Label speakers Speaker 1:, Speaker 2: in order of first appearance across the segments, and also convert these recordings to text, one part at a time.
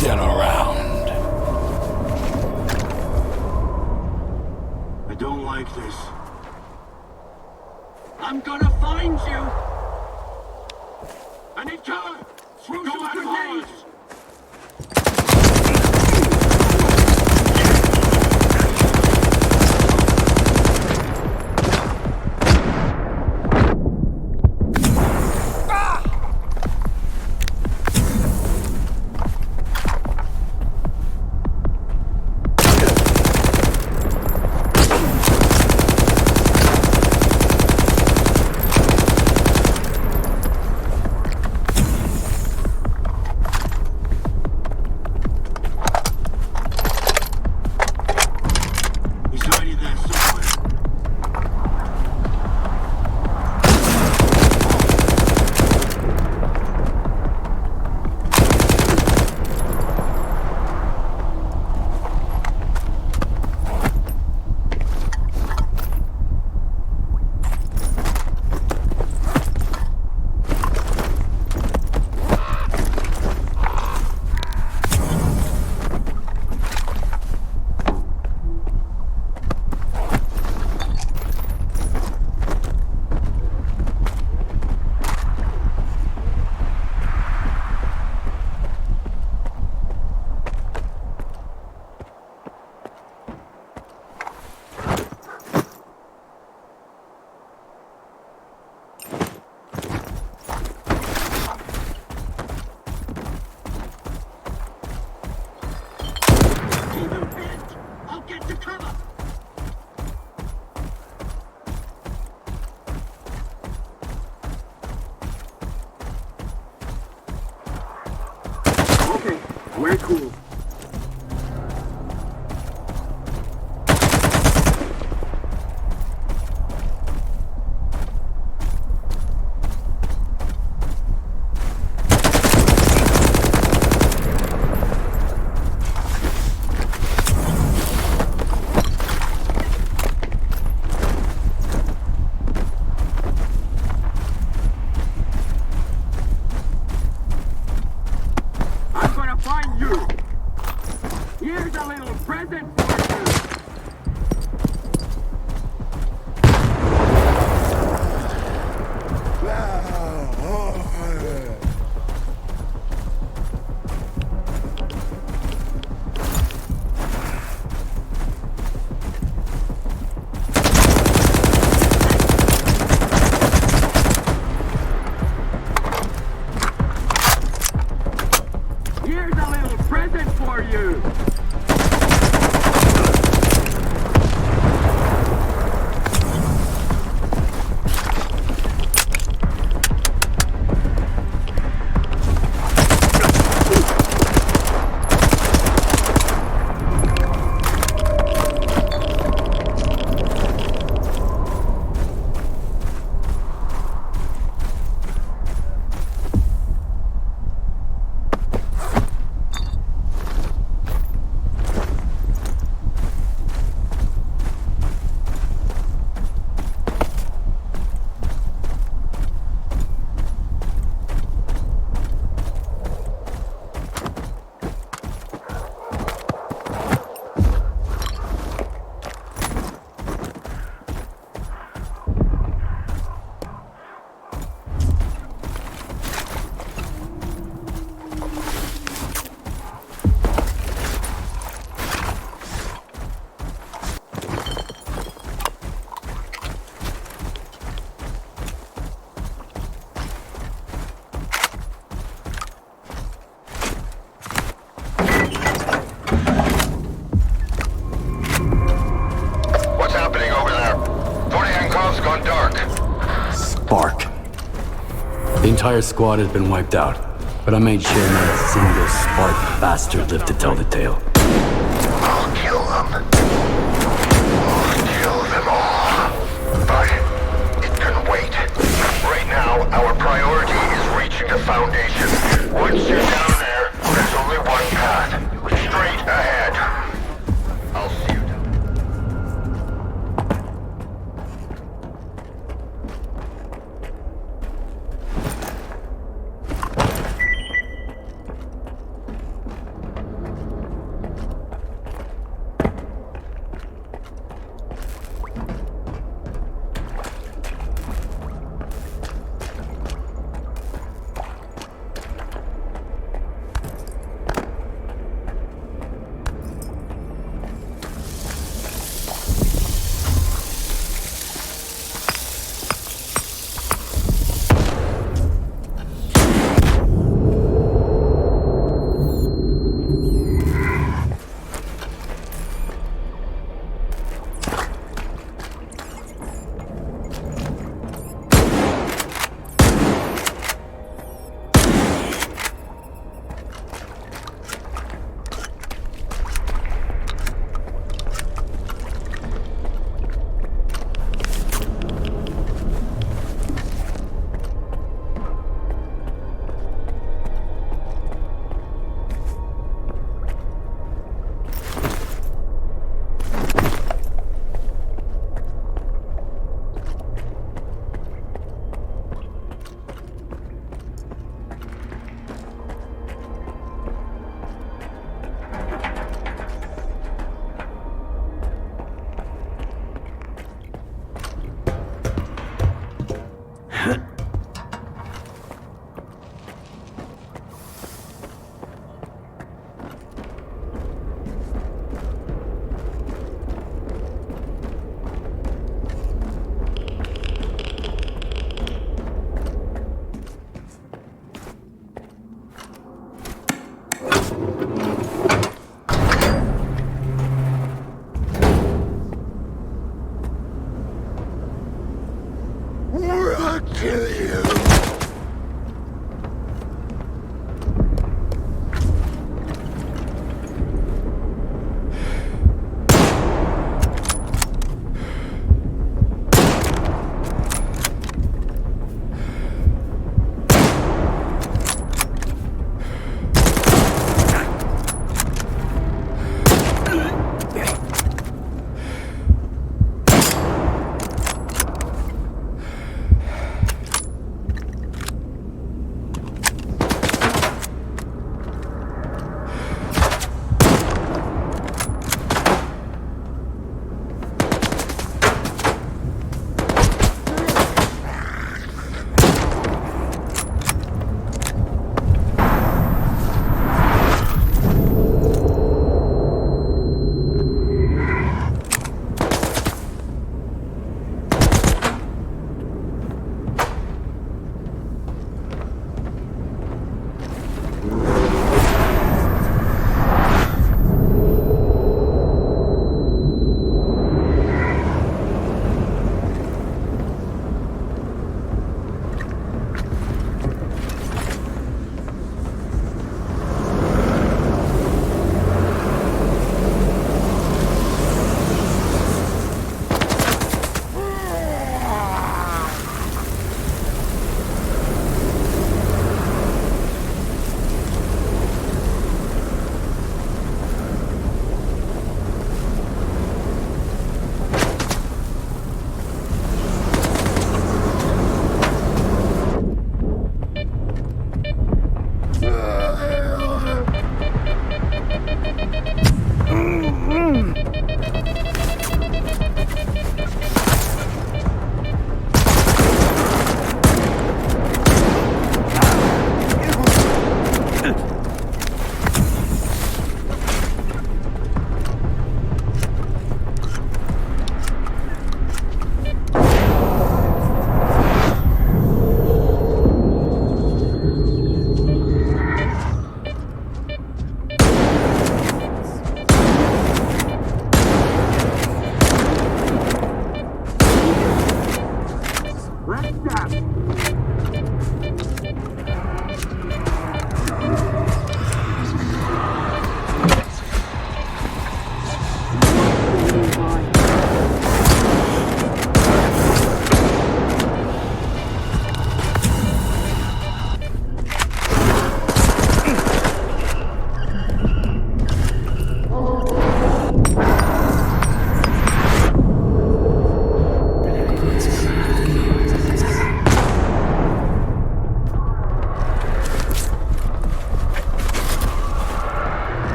Speaker 1: Get around.
Speaker 2: I don't like this. I'm gonna find you! I need cover! Throw some grenades! We're cool.
Speaker 3: The entire squad has been wiped out, but I made sure not a single Spartan bastard lived to tell the tale.
Speaker 4: I'll kill them. I'll kill them all. But it can wait. Right now, our priority is reaching the Foundation. Once you're down there, there's only one path. Straight ahead. I'll see you down there.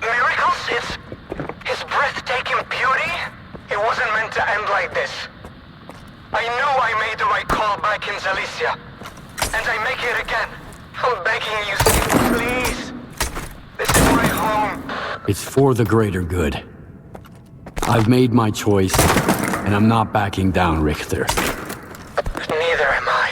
Speaker 4: Miracles? It's his breathtaking beauty? It wasn't meant to end like this. I know I made the right call back in Zalicia. And I make it again. I'm begging you, Steve, please. This is my home.
Speaker 3: It's for the greater good. I've made my choice, and I'm not backing down, Richter.
Speaker 4: Neither am I.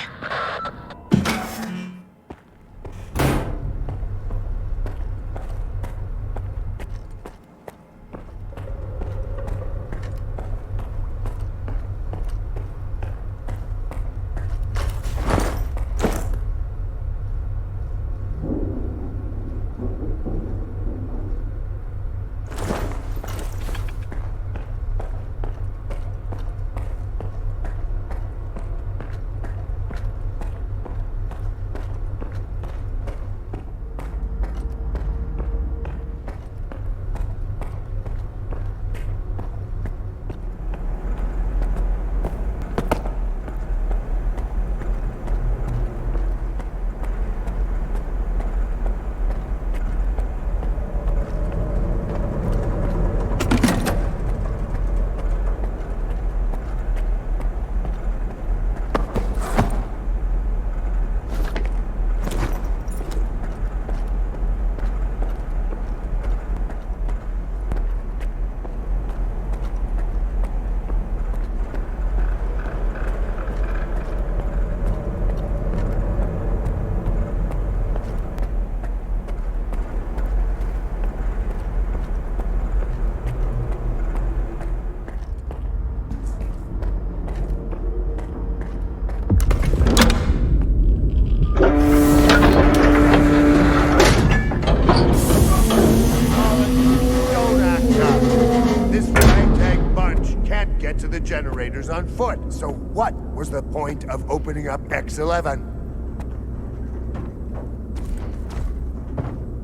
Speaker 5: Generators on foot. So what was the point of opening up X11?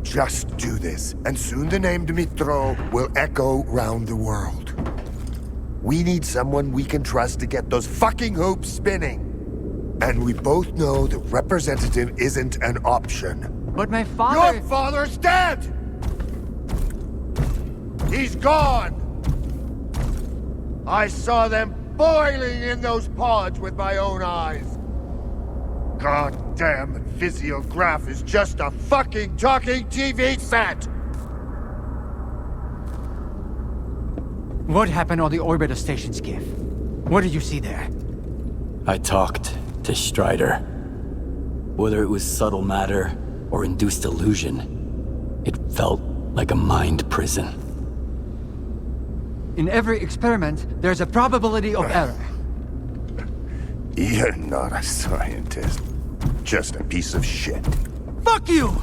Speaker 5: Just do this, and soon the name Dmitro will echo round the world. We need someone we can trust to get those fucking hoops spinning. And we both know the representative isn't an option.
Speaker 6: But my father...
Speaker 5: Your father's dead! He's gone! I saw them boiling in those pods with my own eyes. Goddamn physiograph is just a fucking talking TV set!
Speaker 6: What happened on the orbiter station, Skiff? What did you see there?
Speaker 3: I talked to Strider. Whether it was subtle matter or induced illusion, it felt like a mind prison.
Speaker 6: In every experiment, there's a probability of error.
Speaker 5: You're not a scientist. Just a piece of shit.
Speaker 6: Fuck you!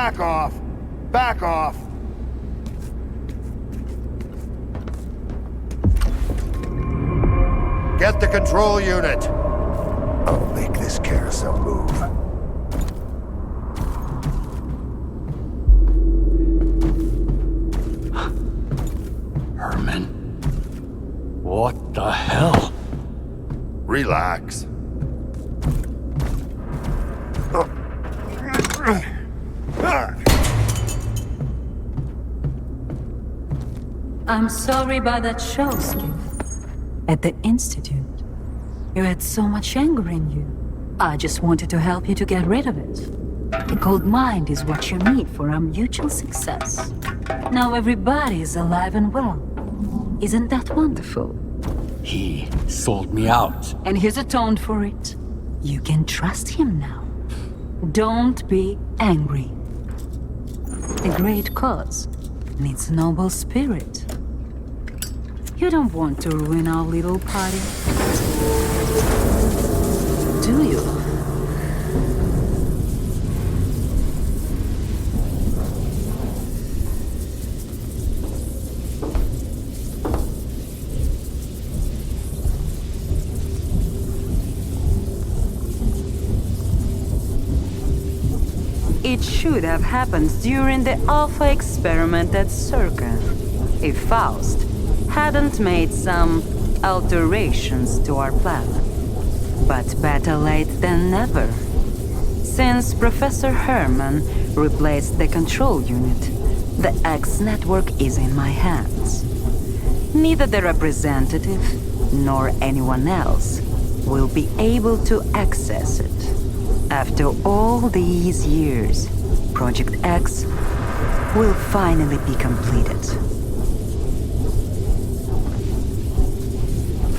Speaker 5: Back off! Back off! Get the control unit! I'll make this carousel move.
Speaker 3: Herman? What the hell?
Speaker 5: Relax.
Speaker 7: I'm sorry about that show, Skip. At the Institute, you had so much anger in you. I just wanted to help you to get rid of it. A cold mind is what you need for our mutual success. Now everybody is alive and well. Isn't that wonderful?
Speaker 3: He sold me out.
Speaker 7: And he's atoned for it. You can trust him now. Don't be angry. A great cause needs a noble spirit. You don't want to ruin our little party, do you? It should have happened during the Alpha experiment at Circa, if Faust hadn't made some alterations to our plan. But better late than never. Since Professor Herman replaced the control unit, the X network is in my hands. Neither the representative nor anyone else will be able to access it. After all these years, Project X will finally be completed.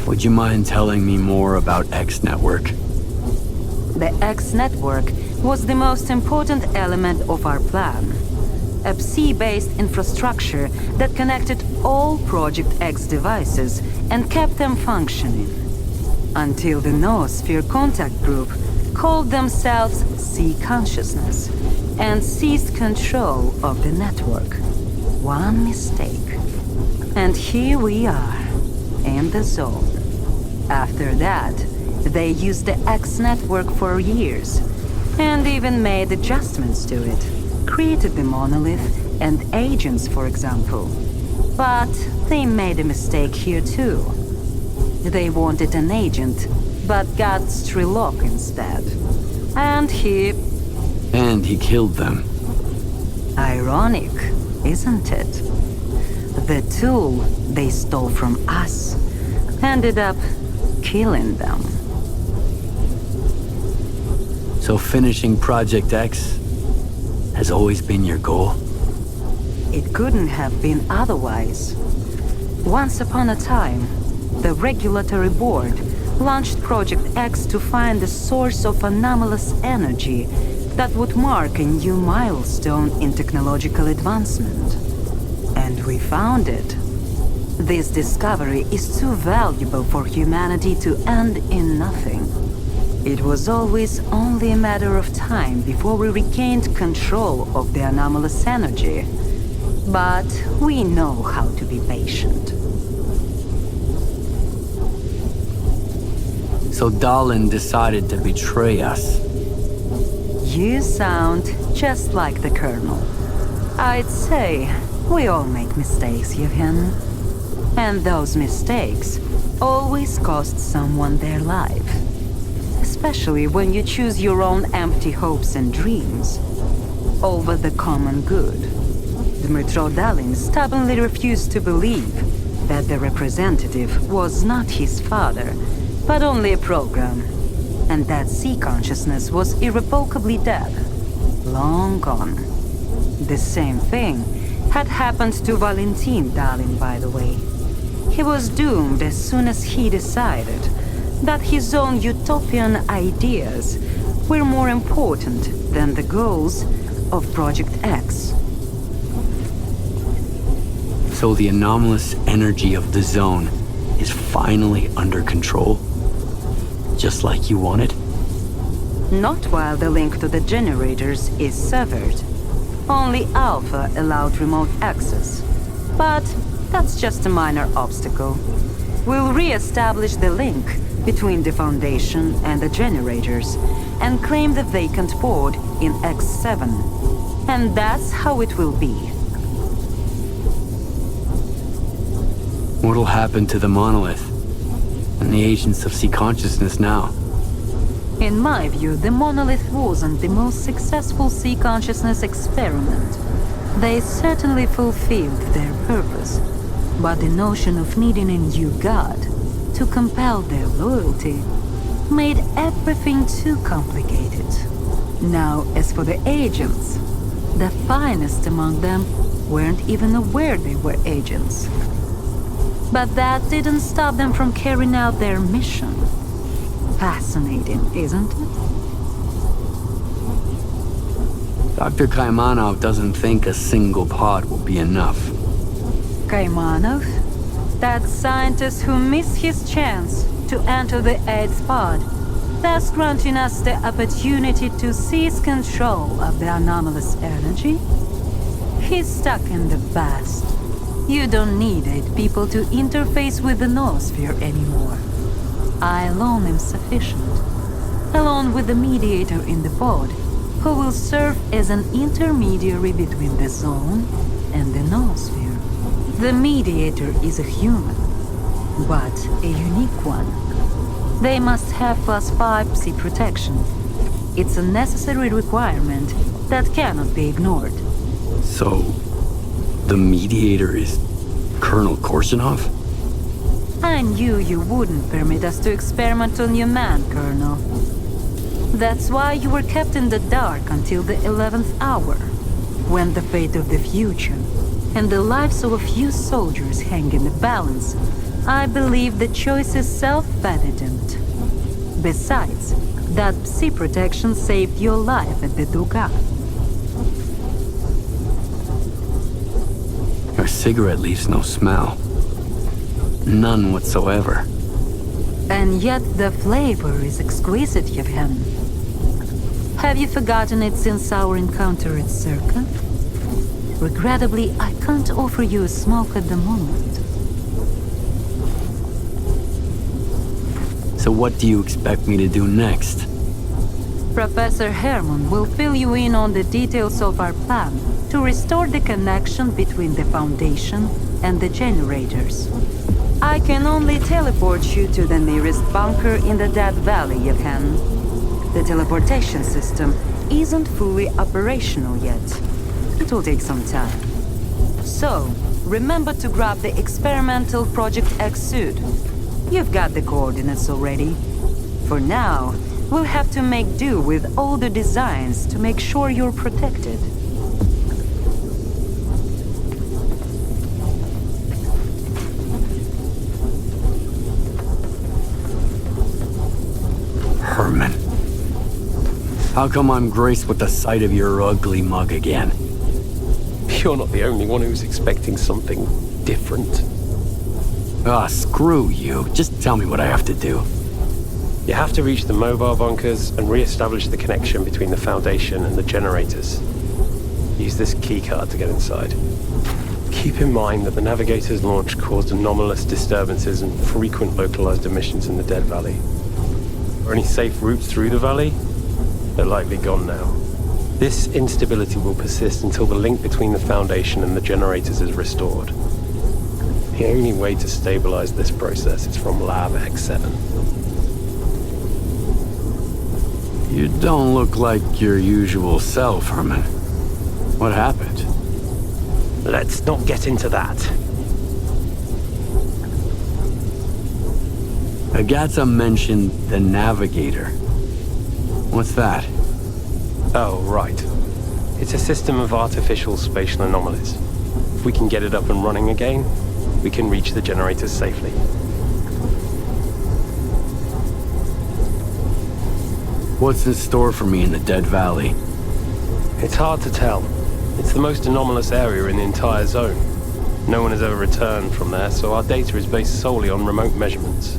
Speaker 3: Would you mind telling me more about X Network?
Speaker 7: The X Network was the most important element of our plan. A Psi-based infrastructure that connected all Project X devices and kept them functioning. Until the Noosphere Contact Group called themselves Psi Consciousness and seized control of the network. One mistake. And here we are, in the zone. After that, they used the X network for years, and even made adjustments to it. Created the monolith and agents, for example. But they made a mistake here too. They wanted an agent, but got Strilok instead. And he
Speaker 3: killed them.
Speaker 7: Ironic, isn't it? The tool they stole from us ended up killing them.
Speaker 3: So finishing Project X has always been your goal?
Speaker 7: It couldn't have been otherwise. Once upon a time, the Regulatory Board launched Project X to find the source of anomalous energy that would mark a new milestone in technological advancement. And we found it. This discovery is too valuable for humanity to end in nothing. It was always only a matter of time before we regained control of the anomalous energy. But we know how to be patient.
Speaker 3: So Dahlan decided to betray us.
Speaker 7: You sound just like the Colonel. I'd say we all make mistakes, Yevhen. And those mistakes always cost someone their life. Especially when you choose your own empty hopes and dreams over the common good. Dmytro Dahlan stubbornly refused to believe that the representative was not his father, but only a program, and that Psi consciousness was irrevocably dead, long gone. The same thing had happened to Valentin Dahlan, by the way. He was doomed as soon as he decided that his own utopian ideas were more important than the goals of Project X.
Speaker 3: So the anomalous energy of the zone is finally under control? Just like you wanted?
Speaker 7: Not while the link to the generators is severed. Only Alpha allowed remote access. But that's just a minor obstacle. We'll re-establish the link between the Foundation and the generators and claim the vacant board in X7. And that's how it will be.
Speaker 3: What'll happen to the monolith and the agents of sea consciousness now?
Speaker 7: In my view, the monolith wasn't the most successful sea consciousness experiment. They certainly fulfilled their purpose, but the notion of needing a new god to compel their loyalty made everything too complicated. Now, as for the agents, the finest among them weren't even aware they were agents. But that didn't stop them from carrying out their mission. Fascinating, isn't it?
Speaker 3: Dr. Kaimanov doesn't think a single pod will be enough.
Speaker 7: Kaimanov? That scientist who missed his chance to enter the 8th pod, thus granting us the opportunity to seize control of the anomalous energy? He's stuck in the past. You don't need 8 people to interface with the noosphere anymore. I alone am sufficient, along with the mediator in the pod, who will serve as an intermediary between the zone and the noosphere. The mediator is a human, but a unique one. They must have +5 psi protection. It's a necessary requirement that cannot be ignored.
Speaker 3: So, the mediator is Colonel Korshunov?
Speaker 7: I knew you wouldn't permit us to experiment on your man, Colonel. That's why you were kept in the dark until the 11th hour, when the fate of the future and the lives of a few soldiers hang in the balance. I believe the choice is self-evident. Besides, that psi protection saved your life at the Dugat.
Speaker 3: Your cigarette leaves no smell. None whatsoever.
Speaker 7: And yet the flavor is exquisite, Yevhen. Have you forgotten it since our encounter at Circa? Regrettably, I can't offer you a smoke at the moment.
Speaker 3: So what do you expect me to do next?
Speaker 7: Professor Herman will fill you in on the details of our plan to restore the connection between the Foundation and the generators. I can only teleport you to the nearest bunker in the Dead Valley, Yevhen. The teleportation system isn't fully operational yet. It will take some time. So, remember to grab the experimental Project X suit. You've got the coordinates already. For now, we'll have to make do with older designs to make sure you're protected.
Speaker 3: Herman. How come I'm graced with the sight of your ugly mug again?
Speaker 8: You're not the only one who's expecting something different.
Speaker 3: Ah, screw you. Just tell me what I have to do.
Speaker 8: You have to reach the mobile bunkers and re-establish the connection between the Foundation and the generators. Use this keycard to get inside. Keep in mind that the Navigator's launch caused anomalous disturbances and frequent localized emissions in the Dead Valley. Are any safe routes through the valley? They're likely gone now. This instability will persist until the link between the Foundation and the generators is restored. The only way to stabilize this process is from Lab X7.
Speaker 3: You don't look like your usual self, Herman. What happened?
Speaker 8: Let's not get into that.
Speaker 3: Agatha mentioned the Navigator. What's that?
Speaker 8: Oh, right. It's a system of artificial spatial anomalies. If we can get it up and running again, we can reach the generators safely.
Speaker 3: What's in store for me in the Dead Valley?
Speaker 8: It's hard to tell. It's the most anomalous area in the entire zone. No one has ever returned from there, so our data is based solely on remote measurements.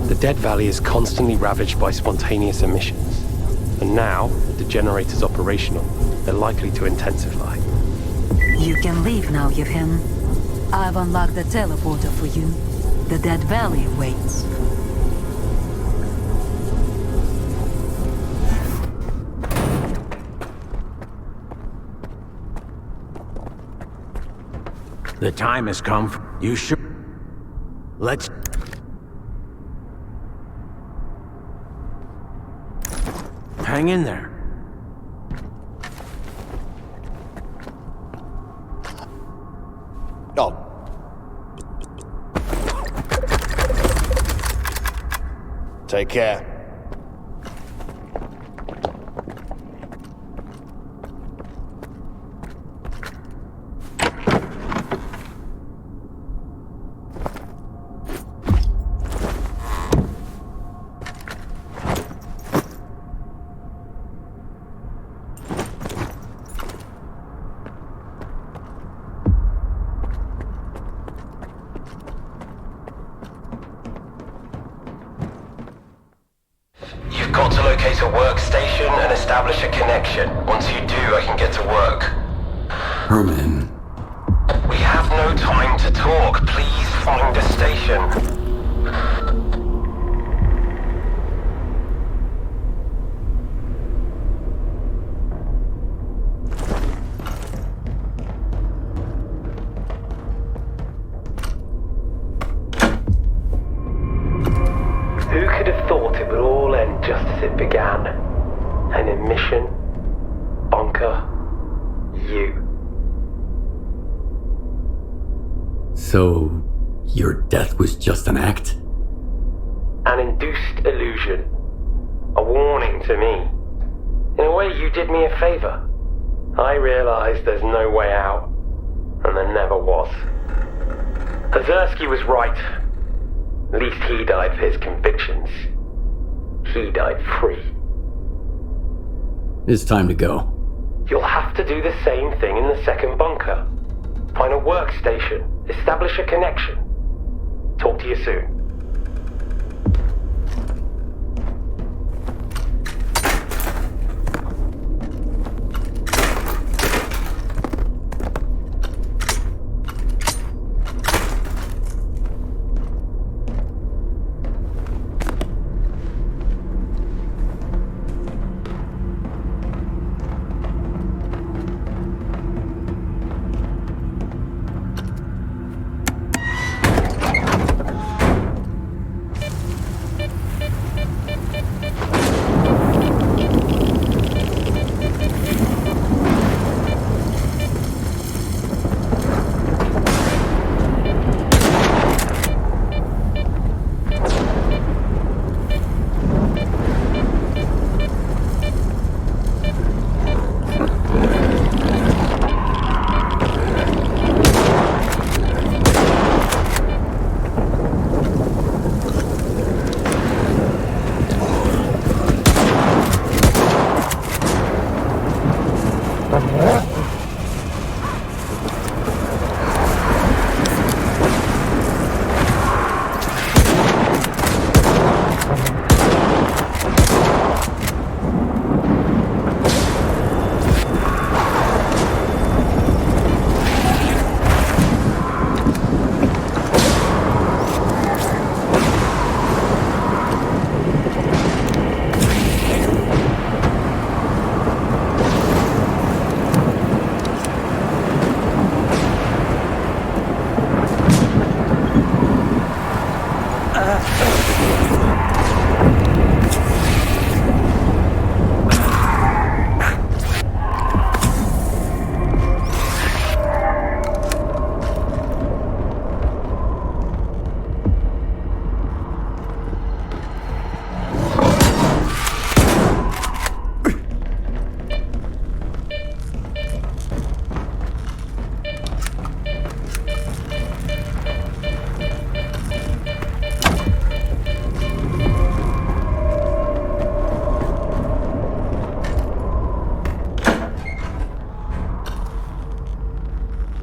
Speaker 8: The Dead Valley is constantly ravaged by spontaneous emissions. And now, the generator's operational. they're likely to intensify.
Speaker 7: You can leave now, Yevhen. I've unlocked the teleporter for you. The Dead Valley waits.
Speaker 9: The time has come. You sure? Let's... hang in there.
Speaker 10: Oh. Take care.
Speaker 11: You've got to locate a workstation and establish a connection. Once you do, I can get to work.
Speaker 3: Herman,
Speaker 11: We have no time to talk. Please find a station. Who could have thought it would all end just as it began? An admission, bunker, you.
Speaker 3: so your death was just an act?
Speaker 11: An induced illusion. A warning to me. In a way, you did me a favor. I realized there's no way out, and there never was. Ozersky was right. At least he died for his convictions. He died free.
Speaker 3: It's time to go.
Speaker 11: You'll have to do the same thing in the second bunker. Find a workstation. Establish a connection. Talk to you soon.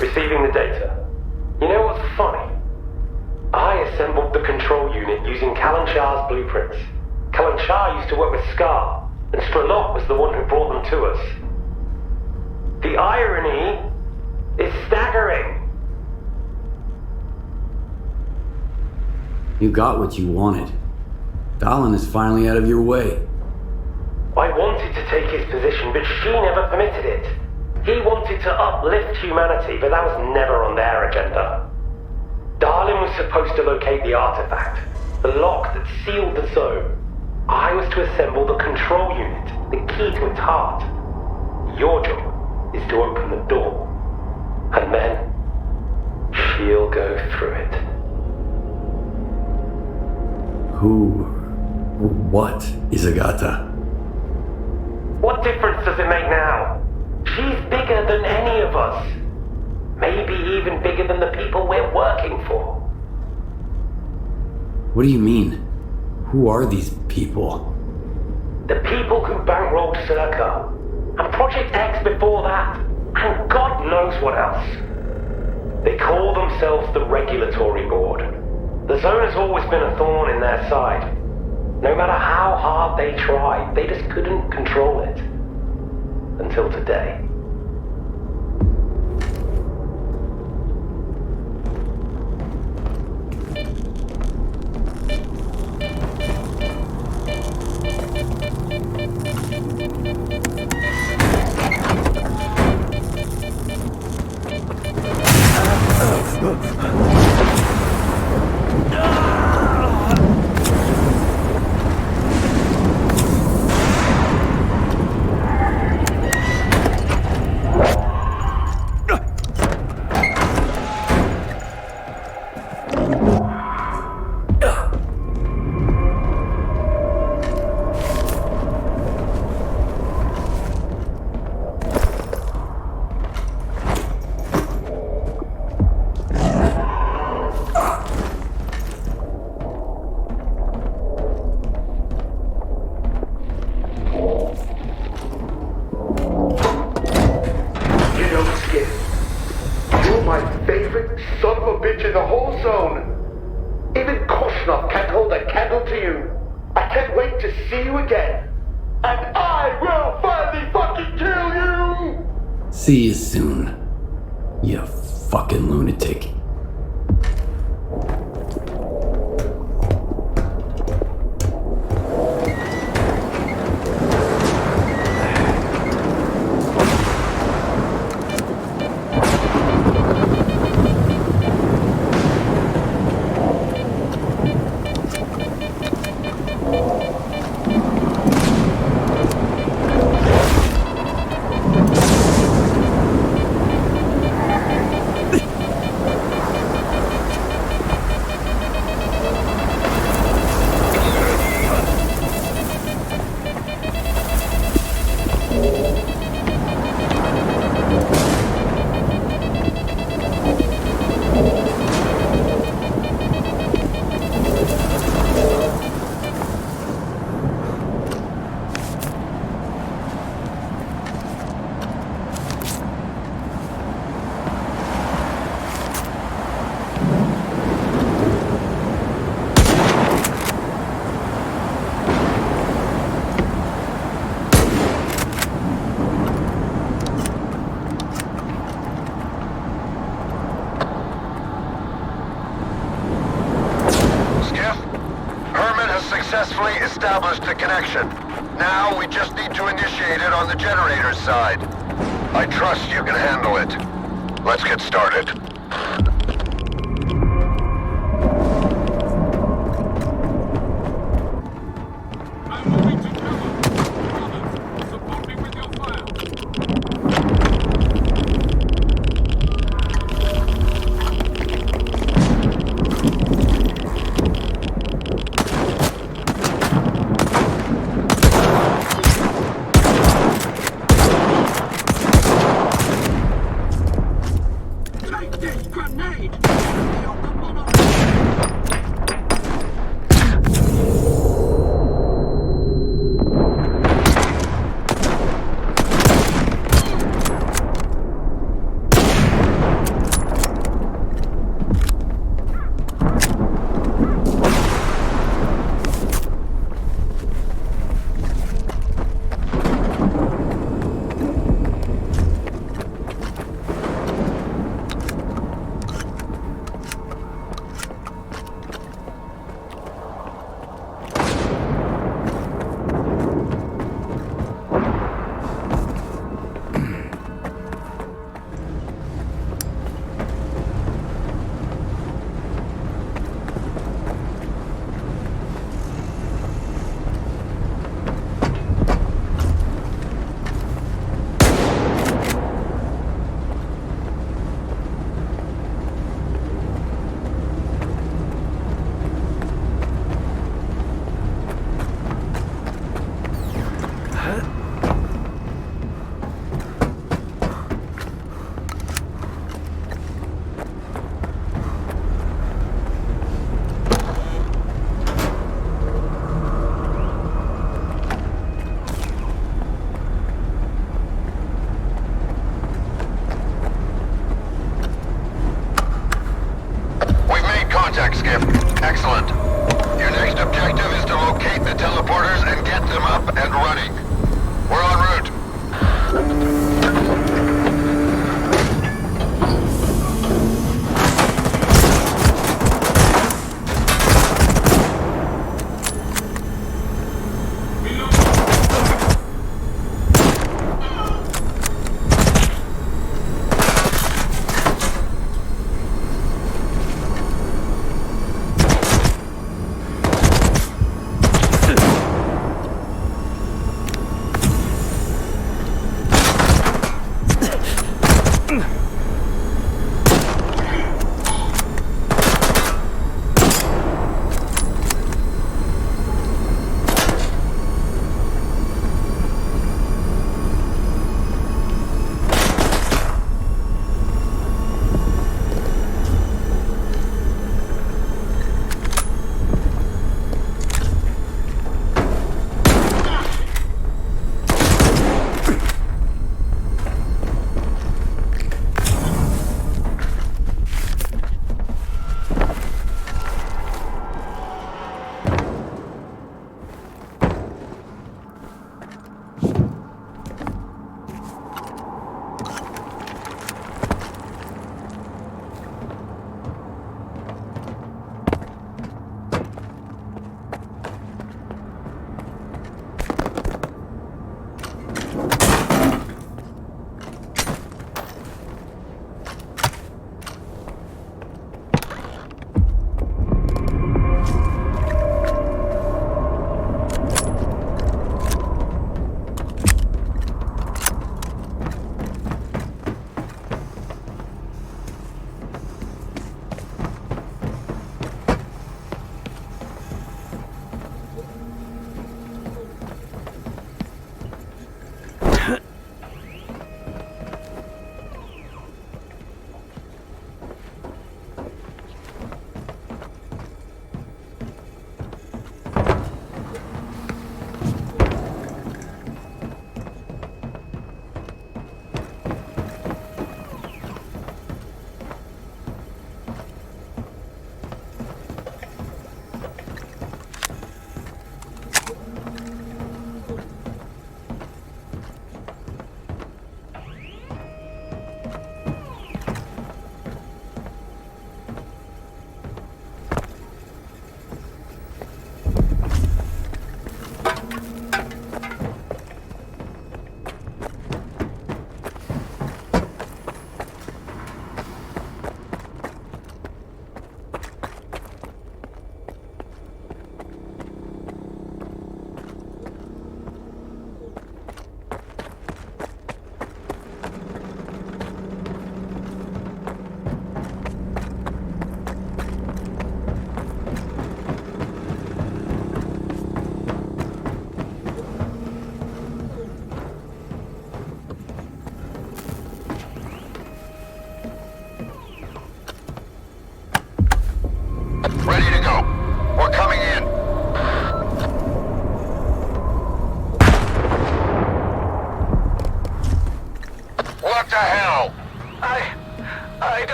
Speaker 11: Receiving the data. You know what's funny? I assembled the control unit using Kalanchar's blueprints. Kalanchar used to work with Scar, and Strelok was the one who brought them to us. The irony is staggering.
Speaker 3: You got what you wanted. Dahlan is finally out of your way.
Speaker 11: I wanted to take his position, but she never permitted it. He wanted to uplift humanity, but that was never on their agenda. Dahlan was supposed to locate the artifact, the lock that sealed the zone. I was to assemble the control unit, the key to its heart. Your job is to open the door, and then she'll go through it.
Speaker 3: What is Agatha?
Speaker 11: What difference does it make now? She's bigger than any of us. Maybe even bigger than the people we're working for.
Speaker 3: What do you mean? Who are these people?
Speaker 11: The people who bankrolled STALKER, and Project X before that, and God knows what else. They call themselves the Regulatory Board. The zone has always been a thorn in their side. No matter how hard they tried, they just couldn't control it. Until today.
Speaker 3: See you soon, you fucking lunatic.
Speaker 4: Successfully established the connection. Now we just need to initiate it on the generator's side. I trust you can handle it. Let's get started.
Speaker 2: I'm moving to cover. Brother, support me with your fire. Take this!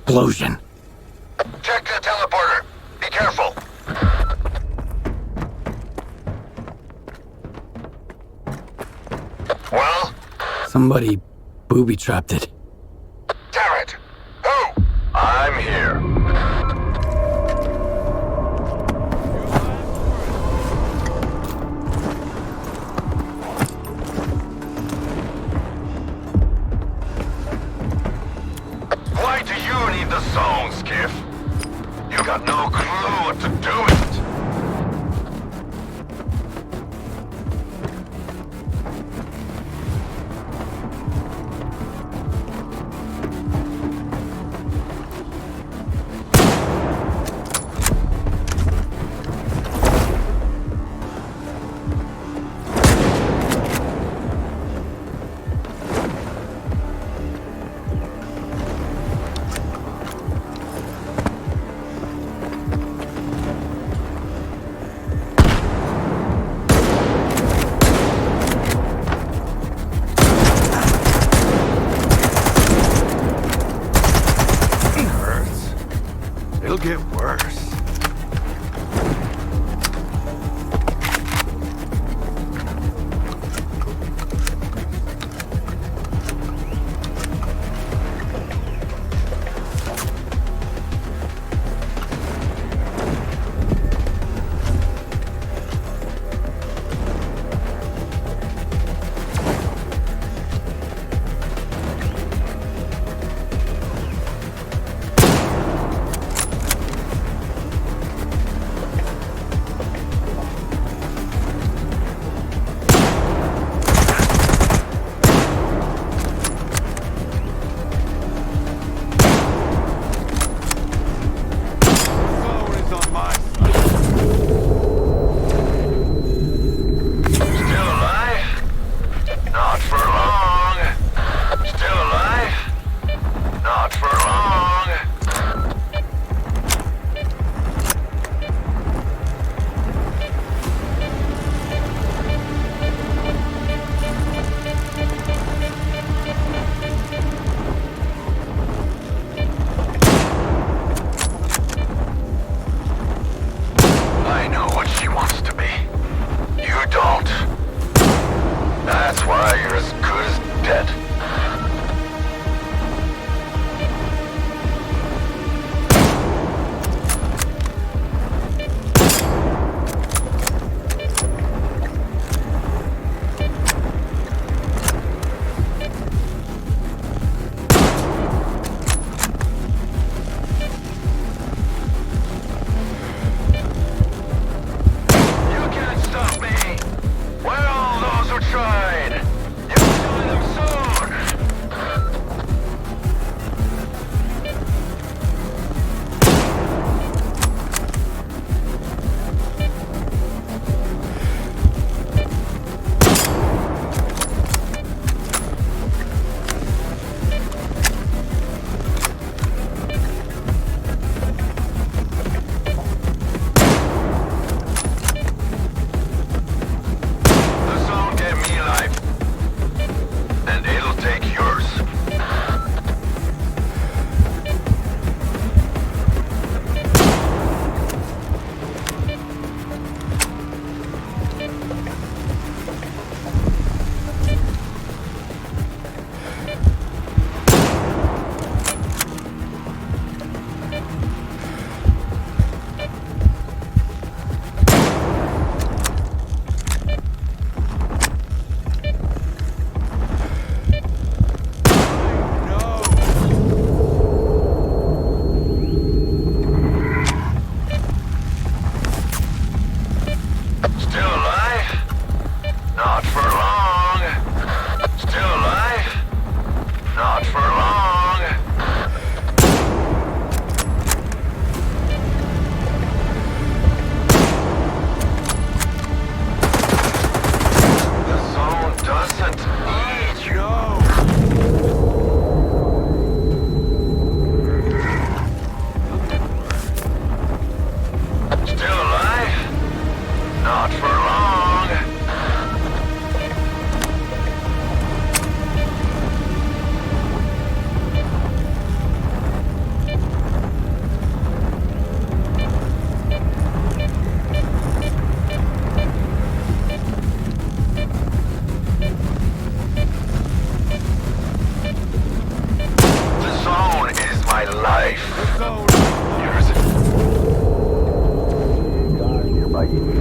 Speaker 3: explosion.
Speaker 4: Check the teleporter. Be careful. Well?
Speaker 3: Somebody booby-trapped it.
Speaker 4: Damn it! Who? I'm here. Why do you need the song, Skiff? You got no clue what to do with it. It'll get worse.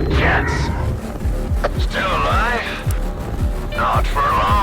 Speaker 4: Jets. Still alive? Not for long.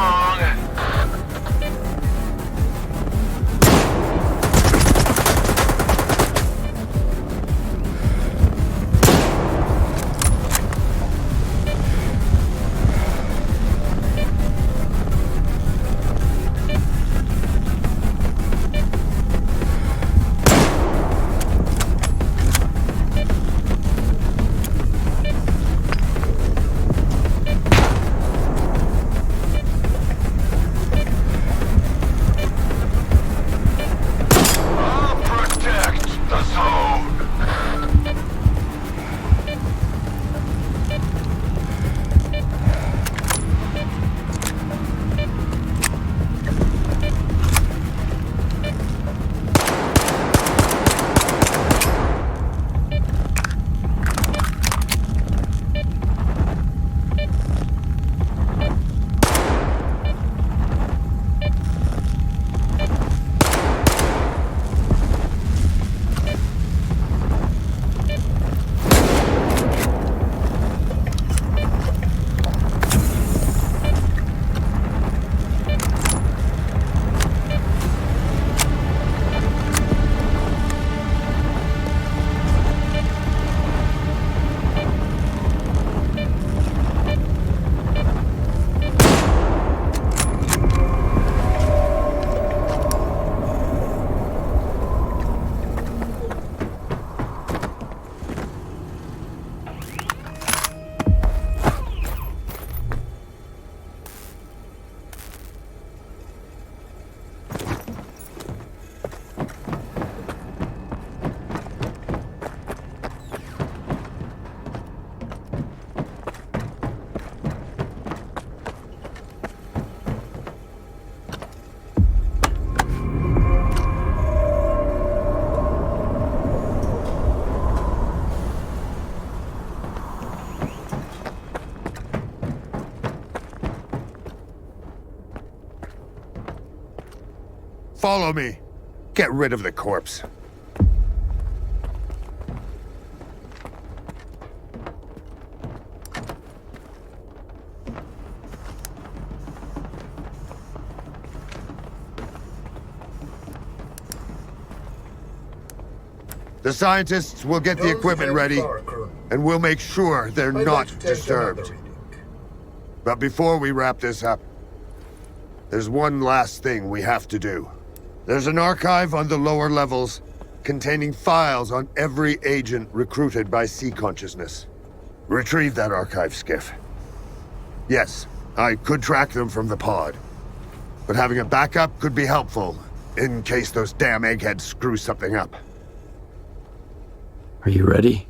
Speaker 5: Follow me. Get rid of the corpse. The scientists will get the equipment ready, and we'll make sure they're not disturbed. But before we wrap this up, there's one last thing we have to do. There's an archive on the lower levels containing files on every agent recruited by Sea Consciousness. Retrieve that archive, Skiff. Yes, I could track them from the pod, but having a backup could be helpful in case those damn eggheads screw something up.
Speaker 3: Are you ready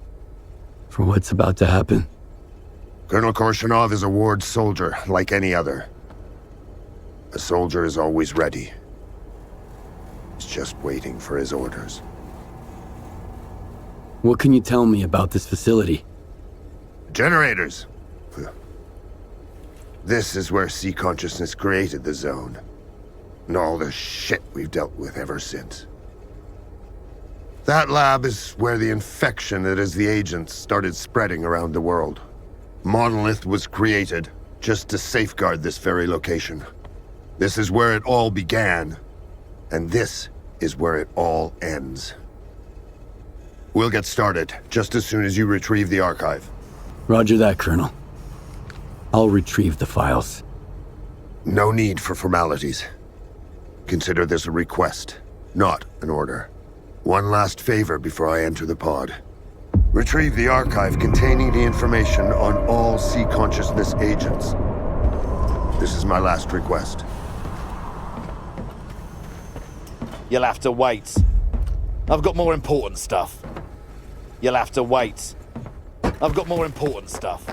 Speaker 3: for what's about to happen?
Speaker 5: Colonel Korshinov is a ward soldier like any other. A soldier is always ready. He's just waiting for his orders.
Speaker 3: What can you tell me about this facility?
Speaker 5: Generators. This is where Sea Consciousness created the zone. And all the shit we've dealt with ever since. That lab is where the infection that is the agents started spreading around the world. Monolith was created just to safeguard this very location. This is where it all began, and this is where it all ends. We'll get started just as soon as you retrieve the archive.
Speaker 3: Roger that, Colonel. I'll retrieve the files.
Speaker 5: No need for formalities. Consider this a request, not an order. One last favor before I enter the pod. Retrieve the archive containing the information on all Sea Consciousness agents. This is my last request.
Speaker 10: You'll have to wait. I've got more important stuff. You'll have to wait. I've got more important stuff.